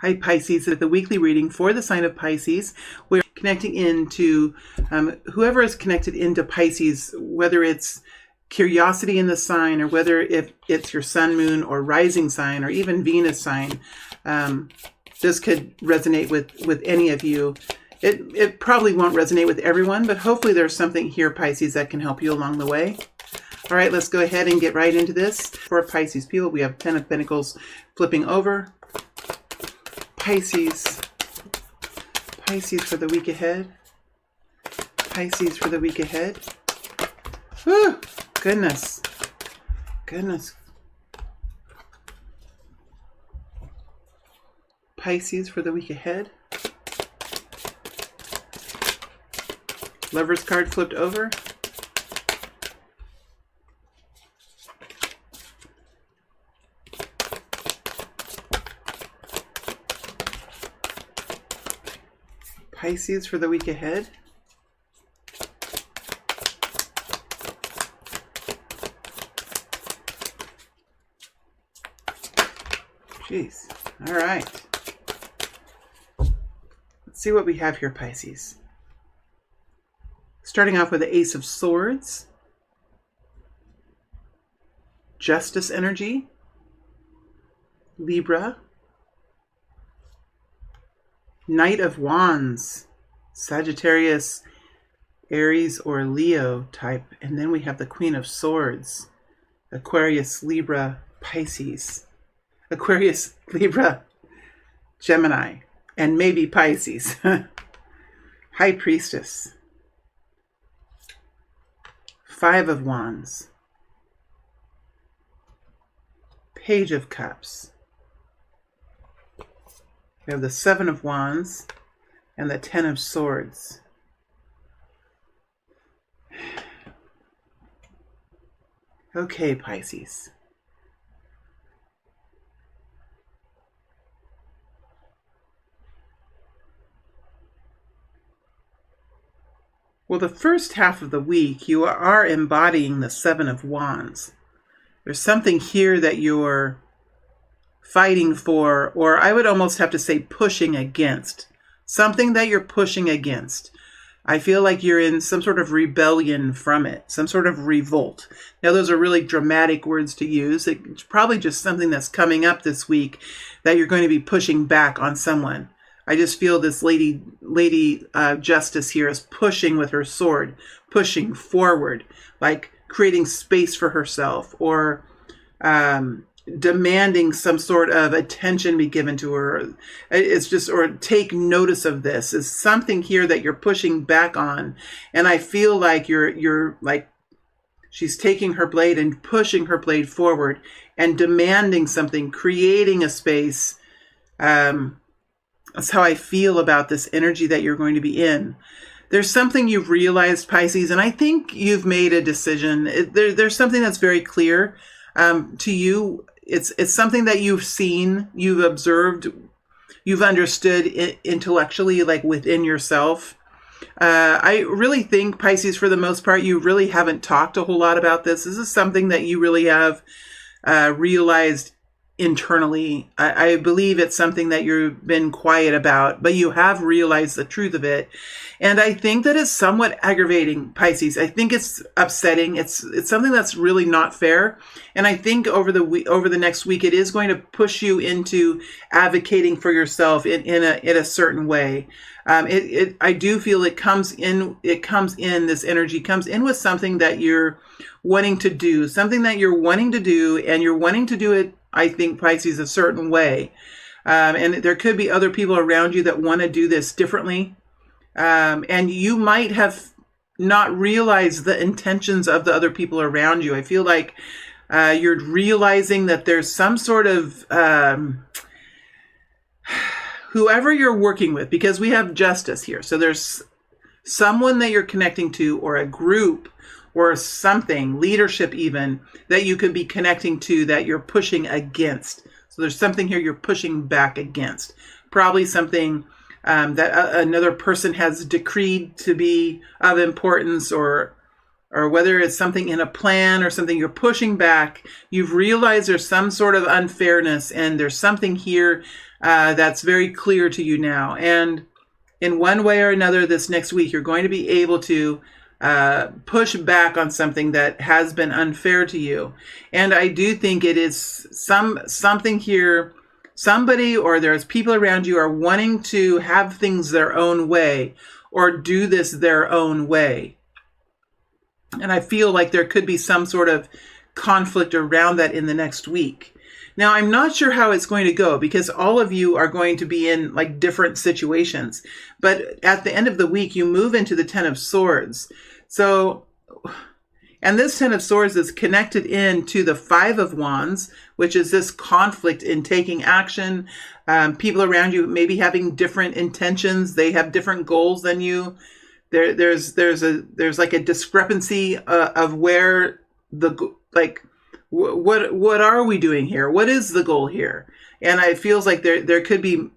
Hi Pisces, the weekly reading for the sign of Pisces. We're connecting into whoever is connected into Pisces, whether it's curiosity in the sign or whether if it's your sun, moon, or rising sign, or even Venus sign. This could resonate with any of you. It probably won't resonate with everyone, but hopefully there's something here, Pisces, that can help you along the way. All right, let's go ahead and get right into this. For Pisces people, we have 10 of Pentacles flipping over. Pisces for the week ahead. Pisces for the week ahead. Whew, goodness. Pisces for the week ahead. Lover's card flipped over. Pisces for the week ahead. Jeez. All right. Let's see what we have here, Pisces. Starting off with the Ace of Swords. Justice energy. Libra. Knight of Wands, Sagittarius, Aries, or Leo type. And then we have the Queen of Swords, Aquarius, Libra, Pisces. Aquarius, Libra, Gemini, and maybe Pisces. High Priestess. Five of Wands. Page of Cups. We have the Seven of Wands and the Ten of Swords. Okay, Pisces. Well, the first half of the week, you are embodying the Seven of Wands. There's something here that you're fighting for, or I would almost have to say pushing against. Something that you're pushing against. I feel like you're in some sort of rebellion from it, some sort of revolt. Now, those are really dramatic words to use. It's probably just something that's coming up this week that you're going to be pushing back on someone. I just feel this lady Justice here is pushing with her sword, pushing forward, like creating space for herself, or demanding some sort of attention be given to her. It's just, or take notice of this. Is something here that you're pushing back on. And I feel like you're like, she's taking her blade and pushing her blade forward and demanding something, creating a space. That's how I feel about this energy that you're going to be in. There's something you've realized, Pisces, and I think you've made a decision. There's something that's very clear to you. It's something that you've seen, you've observed, you've understood intellectually, like within yourself. I really think, Pisces, for the most part, you really haven't talked a whole lot about this. This is something that you really have realized internally. I believe it's something that you've been quiet about, but you have realized the truth of it. And I think that it's somewhat aggravating, Pisces. I think it's upsetting. It's something that's really not fair. And I think over the next week, it is going to push you into advocating for yourself in a certain way. I do feel this energy comes in with something that you're wanting to do, and you're wanting to do it, I think, Pisces, a certain way. And there could be other people around you that want to do this differently. And you might have not realized the intentions of the other people around you. I feel like you're realizing that there's some sort of whoever you're working with, because we have Justice here. So there's someone that you're connecting to, or a group, or something, leadership even, that you could be connecting to that you're pushing against. So there's something here you're pushing back against. Probably something that another person has decreed to be of importance, or or whether it's something in a plan or something you're pushing back, you've realized there's some sort of unfairness, and there's something here that's very clear to you now. And in one way or another this next week, you're going to be able to push back on something that has been unfair to you. And I do think it is something here, somebody or there's people around you are wanting to have things their own way or do this their own way. And I feel like there could be some sort of conflict around that in the next week. Now, I'm not sure how it's going to go because all of you are going to be in like different situations. But at the end of the week, you move into the Ten of Swords. So, and this Ten of Swords is connected into the Five of Wands, which is this conflict in taking action. People around you maybe having different intentions. They have different goals than you. There's like a discrepancy of where what are we doing here? What is the goal here? And it feels like there could be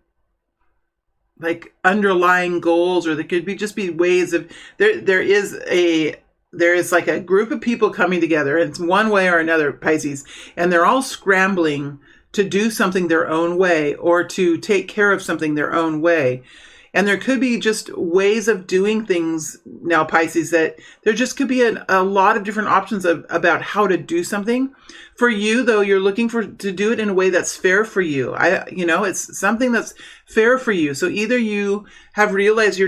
like underlying goals, or there could be just be ways of there is like a group of people coming together, and it's one way or another, Pisces, and they're all scrambling to do something their own way or to take care of something their own way. And there could be just ways of doing things now, Pisces, that there just could be a lot of different options about how to do something. For you, though, you're looking to do it in a way that's fair for you. It's something that's fair for you. So either you have realized it's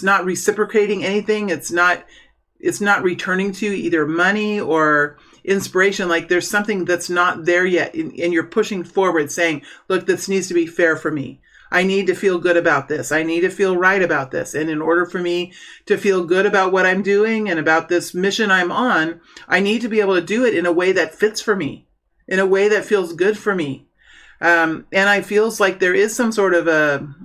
not reciprocating anything. It's not returning to you either money or inspiration. Like there's something that's not there yet. And you're pushing forward saying, look, this needs to be fair for me. I need to feel good about this. I need to feel right about this. And in order for me to feel good about what I'm doing and about this mission I'm on, I need to be able to do it in a way that fits for me, in a way that feels good for me. And I feels like there is some sort of an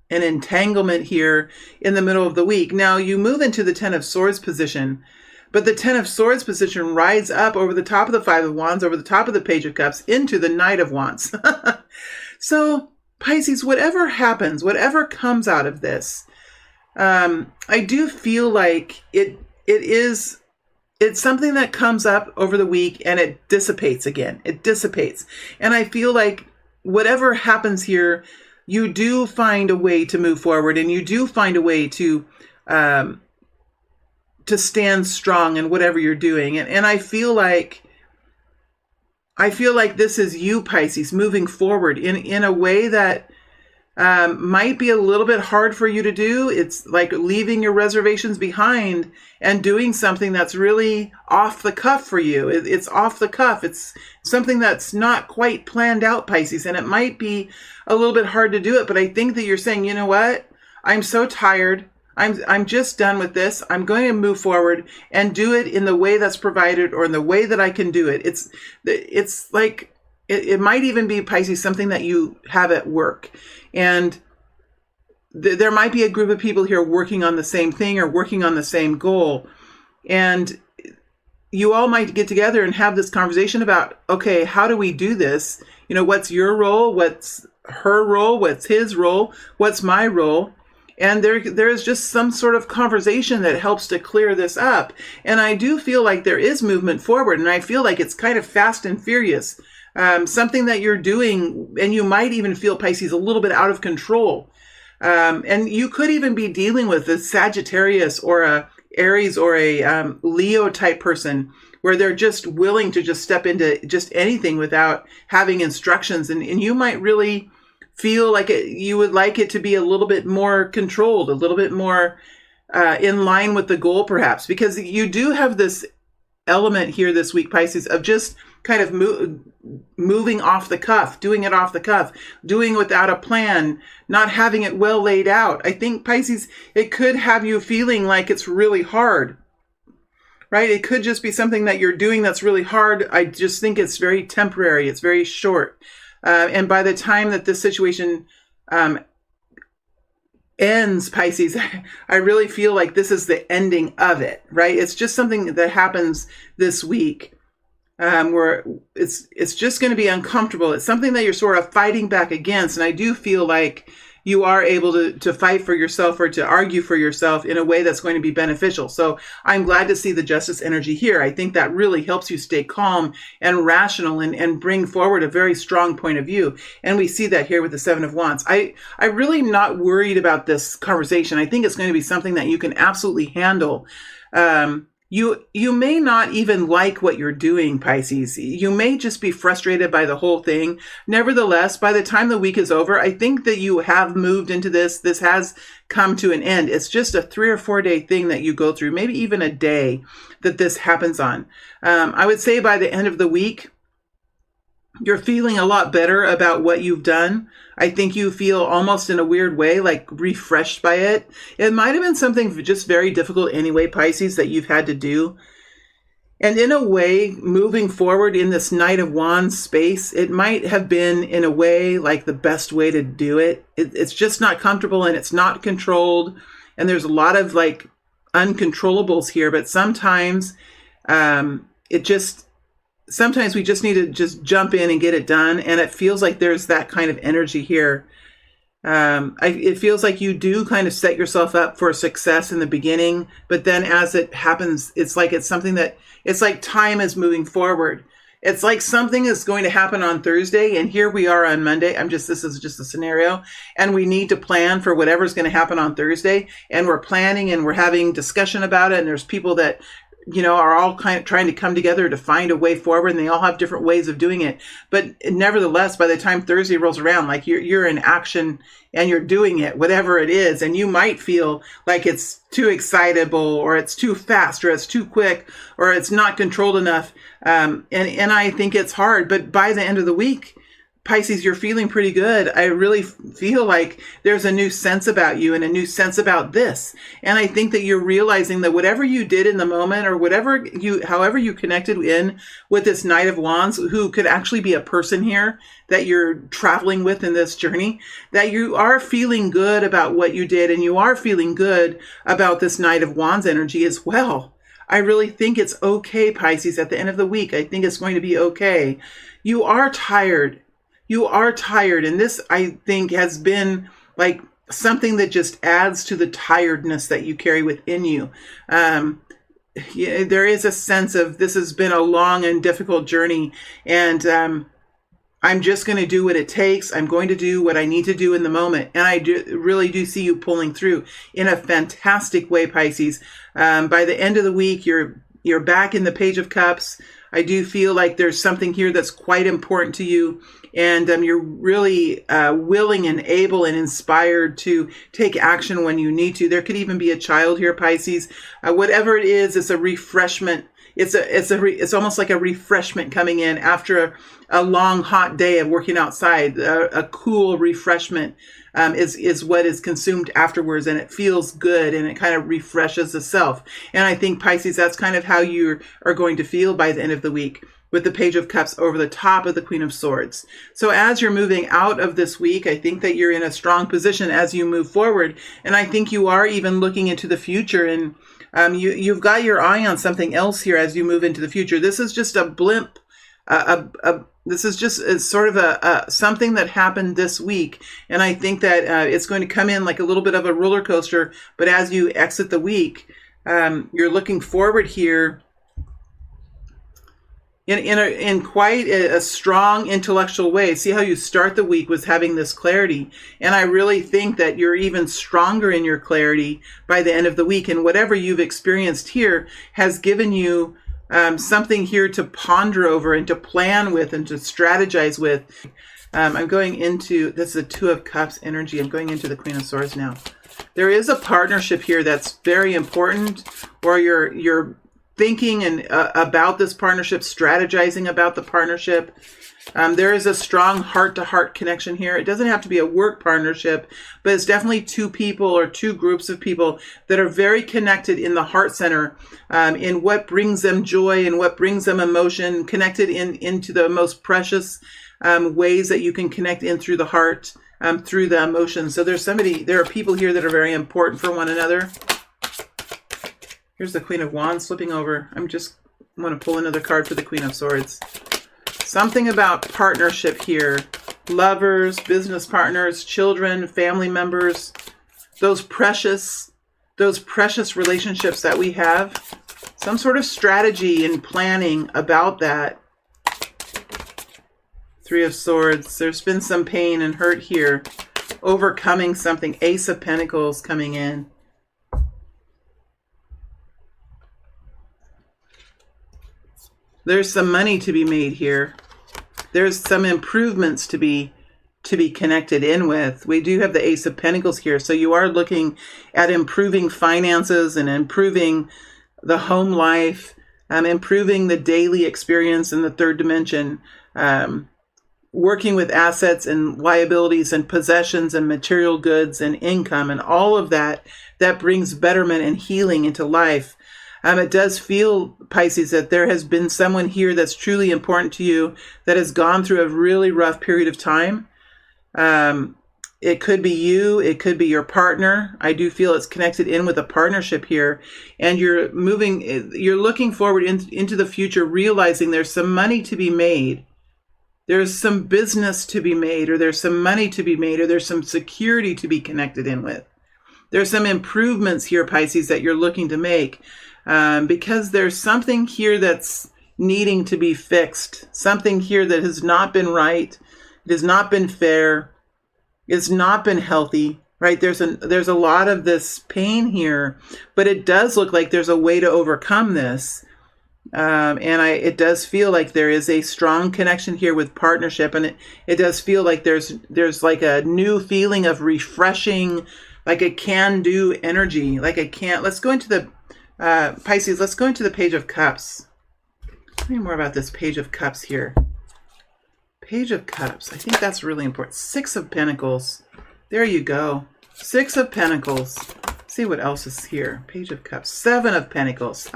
entanglement here in the middle of the week. Now you move into the Ten of Swords position, but the Ten of Swords position rides up over the top of the Five of Wands, over the top of the Page of Cups, into the Knight of Wands. So Pisces, whatever happens, whatever comes out of this, I do feel like it's something that comes up over the week and it dissipates again. It dissipates. And I feel like whatever happens here, you do find a way to move forward, and you do find a way to stand strong in whatever you're doing. And I feel like this is you, Pisces, moving forward in a way that might be a little bit hard for you to do. It's like leaving your reservations behind and doing something that's really off the cuff for you. It's off the cuff. It's something that's not quite planned out, Pisces, and it might be a little bit hard to do it. But I think that you're saying, you know what? I'm so tired. I'm just done with this. I'm going to move forward and do it in the way that's provided, or in the way that I can do it. It's like, it might even be, Pisces, something that you have at work. And there might be a group of people here working on the same thing or working on the same goal. And you all might get together and have this conversation about, okay, how do we do this? What's your role? What's her role? What's his role? What's my role? And there is just some sort of conversation that helps to clear this up. And I do feel like there is movement forward. And I feel like it's kind of fast and furious. Something that you're doing, and you might even feel, Pisces, a little bit out of control. And you could even be dealing with a Sagittarius or a Aries or a Leo type person, where they're just willing to just step into just anything without having instructions. And you might really feel like you would like it to be a little bit more controlled, a little bit more in line with the goal, perhaps, because you do have this element here this week, Pisces, of just kind of moving off the cuff, doing it off the cuff, doing without a plan, not having it well laid out. I think, Pisces, it could have you feeling like it's really hard, right? It could just be something that you're doing that's really hard. I just think it's very temporary. It's very short. And by the time that this situation ends, Pisces, I really feel like this is the ending of it, right? It's just something that happens this week where it's just going to be uncomfortable. It's something that you're sort of fighting back against. And I do feel like you are able to fight for yourself or to argue for yourself in a way that's going to be beneficial. So I'm glad to see the Justice energy here. I think that really helps you stay calm and rational and bring forward a very strong point of view. And we see that here with the Seven of Wands. I really am not worried about this conversation. I think it's going to be something that you can absolutely handle. You may not even like what you're doing, Pisces. You may just be frustrated by the whole thing. Nevertheless, by the time the week is over, I think that you have moved into this. This has come to an end. It's just a 3 or 4 day thing that you go through, maybe even a day that this happens on. I would say by the end of the week, you're feeling a lot better about what you've done. I think you feel almost in a weird way, like refreshed by it. It might have been something just very difficult anyway, Pisces, that you've had to do. And in a way, moving forward in this Knight of Wands space, it might have been in a way like the best way to do it. It's just not comfortable and it's not controlled. And there's a lot of like uncontrollables here, but sometimes sometimes we just need to just jump in and get it done. And it feels like there's that kind of energy here. It feels like you do kind of set yourself up for success in the beginning, but then as it happens, it's like time is moving forward. It's like something is going to happen on Thursday, and here we are on Monday. This is just a scenario, and we need to plan for whatever's going to happen on Thursday, and we're planning and we're having discussion about it, and there's people that are all kind of trying to come together to find a way forward, and they all have different ways of doing it. But nevertheless, by the time Thursday rolls around, like you're in action and you're doing it, whatever it is, and you might feel like it's too excitable or it's too fast or it's too quick or it's not controlled enough. And I think it's hard, but by the end of the week, Pisces, you're feeling pretty good. I really feel like there's a new sense about you and a new sense about this. And I think that you're realizing that whatever you did in the moment or however you connected in with this Knight of Wands, who could actually be a person here that you're traveling with in this journey, that you are feeling good about what you did and you are feeling good about this Knight of Wands energy as well. I really think it's okay, Pisces, at the end of the week. I think it's going to be okay. You are tired. You are tired, and this, I think, has been like something that just adds to the tiredness that you carry within you. There is a sense of this has been a long and difficult journey, and I'm just going to do what it takes. I'm going to do what I need to do in the moment, and I really do see you pulling through in a fantastic way, Pisces. By the end of the week, you're back in the Page of Cups. I do feel like there's something here that's quite important to you. And you're really willing and able and inspired to take action when you need to. There could even be a child here, Pisces. Whatever it is, it's a refreshment. It's almost like a refreshment coming in after a long, hot day of working outside. A cool refreshment is what is consumed afterwards, and it feels good and it kind of refreshes the self. And I think, Pisces, that's kind of how you are going to feel by the end of the week, with the Page of Cups over the top of the Queen of Swords. So as you're moving out of this week, I think that you're in a strong position as you move forward. And I think you are even looking into the future, and you've got your eye on something else here as you move into the future. This is just a blimp. This is just sort of something that happened this week. And I think that it's going to come in like a little bit of a roller coaster. But as you exit the week, you're looking forward here in quite a strong intellectual way. See how you start the week was having this clarity. And I really think that you're even stronger in your clarity by the end of the week. And whatever you've experienced here has given you something here to ponder over and to plan with and to strategize with. I'm going into, this is a Two of Cups energy. I'm going into the Queen of Swords now. There is a partnership here that's very important, or you're thinking and about this partnership, strategizing about the partnership. There is a strong heart-to-heart connection here. It doesn't have to be a work partnership, but it's definitely two people or two groups of people that are very connected in the heart center, in what brings them joy and what brings them emotion, connected into the most precious ways that you can connect in through the heart, through the emotions. So there are people here that are very important for one another. Here's the Queen of Wands flipping over. I want to pull another card for the Queen of Swords. Something about partnership here lovers, business partners, children, family members, those precious relationships that we have, some sort of strategy and planning about that. Three of Swords. There's been some pain and hurt here. Overcoming something. Ace of Pentacles coming in. There's some money to be made here. There's some improvements to be connected in with. We do have the Ace of Pentacles here. So you are looking at improving finances and improving the home life, improving the daily experience in the third dimension, working with assets and liabilities and possessions and material goods and income and all of that brings betterment and healing into life. It does feel, Pisces, that there has been someone here that's truly important to you that has gone through a really rough period of time. It could be you, it could be your partner. I do feel it's connected in with a partnership here, and you're looking forward into the future, realizing there's some money to be made. There's some business to be made, or there's some money to be made, or there's some security to be connected in with. There's some improvements here, Pisces, that you're looking to make, because there's something here that's needing to be fixed. Something here that has not been right. It has not been fair. It's not been healthy, right? There's a lot of this pain here, but it does look like there's a way to overcome this. It does feel like there is a strong connection here with partnership, and it does feel like there's like a new feeling of refreshing, like a can-do energy, like let's go into the, Pisces, let's go into the Page of Cups. Tell me more about this Page of Cups here. Page of Cups, I think that's really important. Six of Pentacles, there you go. Six of Pentacles. See what else is here. Page of Cups, Seven of Pentacles.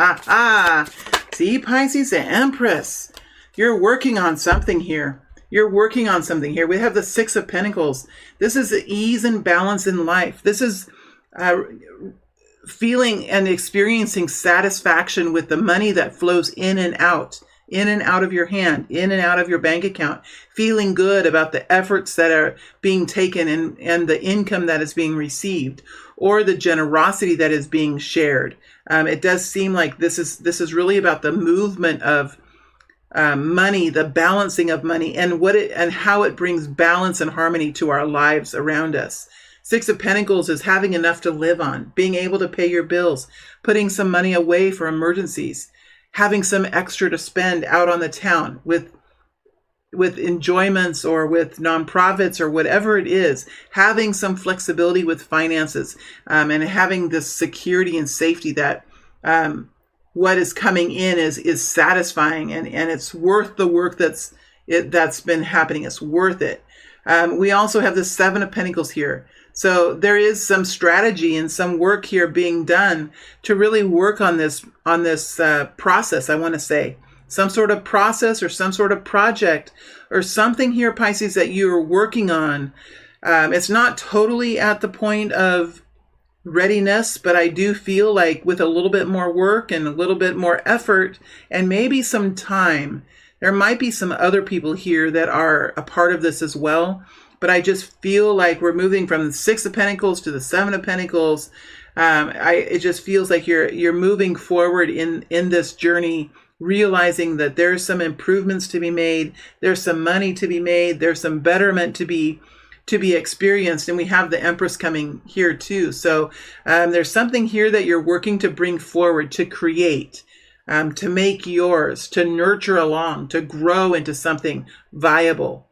See, Pisces, the Empress. You're working on something here. You're working on something here. We have the Six of Pentacles. This is the ease and balance in life. This is feeling and experiencing satisfaction with the money that flows in and out of your hand, in and out of your bank account, feeling good about the efforts that are being taken and the income that is being received, or the generosity that is being shared. It does seem like this is really about the movement of money, the balancing of money, and how it brings balance and harmony to our lives around us. Six of Pentacles is having enough to live on, being able to pay your bills, putting some money away for emergencies, having some extra to spend out on the town with enjoyments or with nonprofits or whatever it is, having some flexibility with finances, and having this security and safety that what is coming in is satisfying, and it's worth the work that's been happening. It's worth it. We also have the Seven of Pentacles here. So there is some strategy and some work here being done to really work on this process, I want to say. Some sort of process or some sort of project or something here, Pisces, that you're working on. It's not totally at the point of readiness, but I do feel like with a little bit more work and a little bit more effort and maybe some time, there might be some other people here that are a part of this as well. But I just feel like we're moving from the Six of Pentacles to the Seven of Pentacles. It just feels like you're moving forward in this journey, realizing that there's some improvements to be made, there's some money to be made, there's some betterment to be experienced, and we have the Empress coming here too. So there's something here that you're working to bring forward, to create, to make yours, to nurture along, to grow into something viable.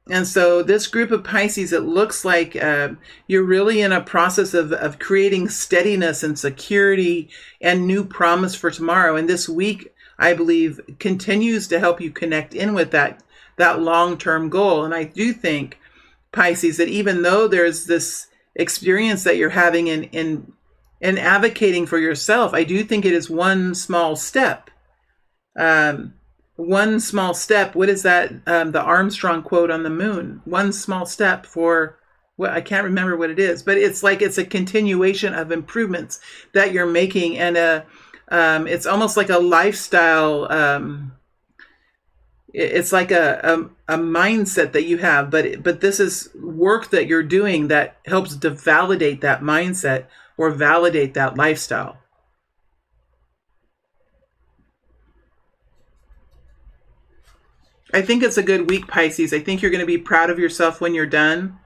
And so this group of Pisces, it looks like you're really in a process of creating steadiness and security and new promise for tomorrow. And this week, I believe, continues to help you connect in with that long-term goal. And I do think, Pisces, that even though there's this experience that you're having in advocating for yourself, I do think it is one small step. One small step. What is that? The Armstrong quote on the moon. One small step for, well, I can't remember what it is, but it's like it's a continuation of improvements that you're making, and it's almost like a lifestyle. It's like a mindset that you have, but this is work that you're doing that helps to validate that mindset or validate that lifestyle. I think it's a good week, Pisces. I think you're going to be proud of yourself when you're done.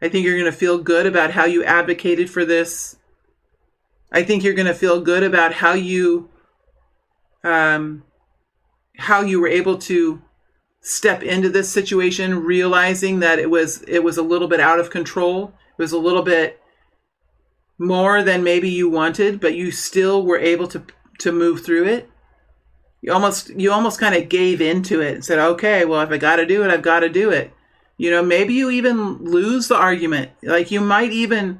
I think you're going to feel good about how you advocated for this. I think you're going to feel good about how you were able to step into this situation, realizing that it was a little bit out of control. It was a little bit more than maybe you wanted, but you still were able to move through it. You almost kind of gave into it and said, okay, well, if I got to do it, I've got to do it. Maybe you even lose the argument. Like you might even,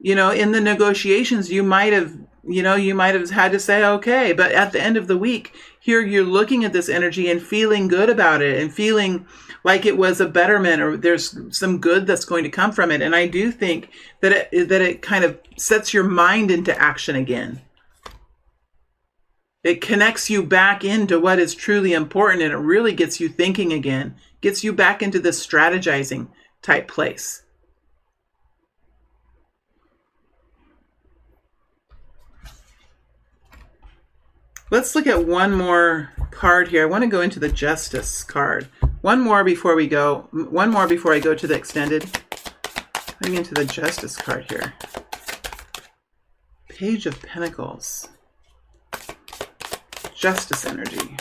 in the negotiations, you might have had to say, okay, but at the end of the week, here you're looking at this energy and feeling good about it and feeling like it was a betterment or there's some good that's going to come from it. And I do think that it kind of sets your mind into action again. It connects you back into what is truly important, and it really gets you thinking again, gets you back into this strategizing type place. Let's look at one more card here. I want to go into the Justice card. One more before I go to the extended. Going into the Justice card here. Page of Pentacles. Justice energy.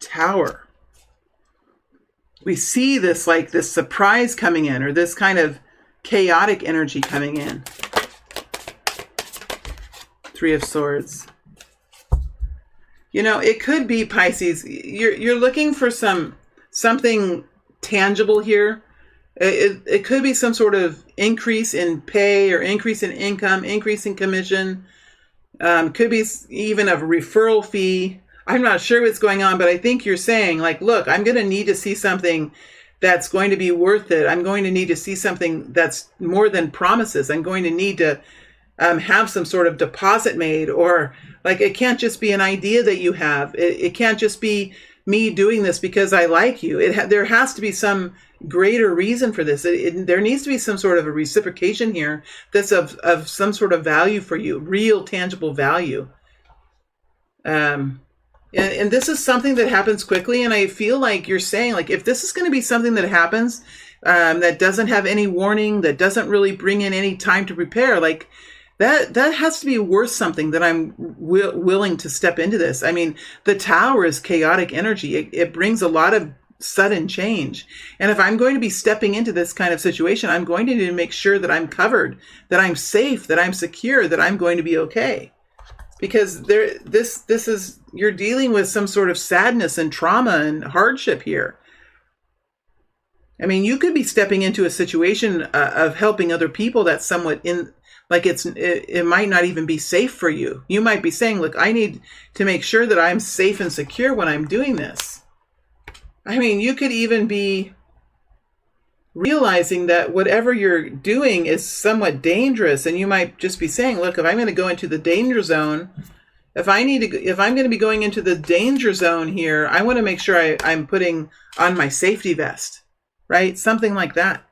Tower. We see this like this surprise coming in, or this kind of chaotic energy coming in. Three of Swords. It could be, Pisces, you're looking for something tangible here. It could be some sort of increase in pay or increase in income, increase in commission. Could be even a referral fee. I'm not sure what's going on, but I think you're saying, like, look, I'm going to need to see something that's going to be worth it. I'm going to need to see something that's more than promises. I'm going to need to have some sort of deposit made, or like it can't just be an idea that you have. It can't just be me doing this because I like you. There has to be some greater reason for this. There needs to be some sort of a reciprocation here that's of some sort of value for you, real tangible value. And this is something that happens quickly. And I feel like you're saying, like, if this is going to be something that happens that doesn't have any warning, that doesn't really bring in any time to prepare, like, that has to be worth something that I'm willing to step into this. I mean, the Tower is chaotic energy. It brings a lot of sudden change. And if I'm going to be stepping into this kind of situation, I'm going to need to make sure that I'm covered, that I'm safe, that I'm secure, that I'm going to be okay. Because this is, you're dealing with some sort of sadness and trauma and hardship here. I mean, you could be stepping into a situation of helping other people that's somewhat like it might not even be safe for you. You might be saying, look, I need to make sure that I'm safe and secure when I'm doing this. I mean, you could even be realizing that whatever you're doing is somewhat dangerous, and you might just be saying, look, if I'm going to go into the danger zone, if I'm going to be going into the danger zone here, I want to make sure I'm putting on my safety vest, right? Something like that.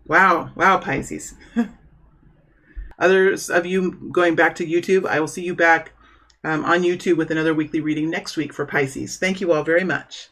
Wow, Pisces. Others of you going back to YouTube, I will see you back on YouTube with another weekly reading next week for Pisces. Thank you all very much.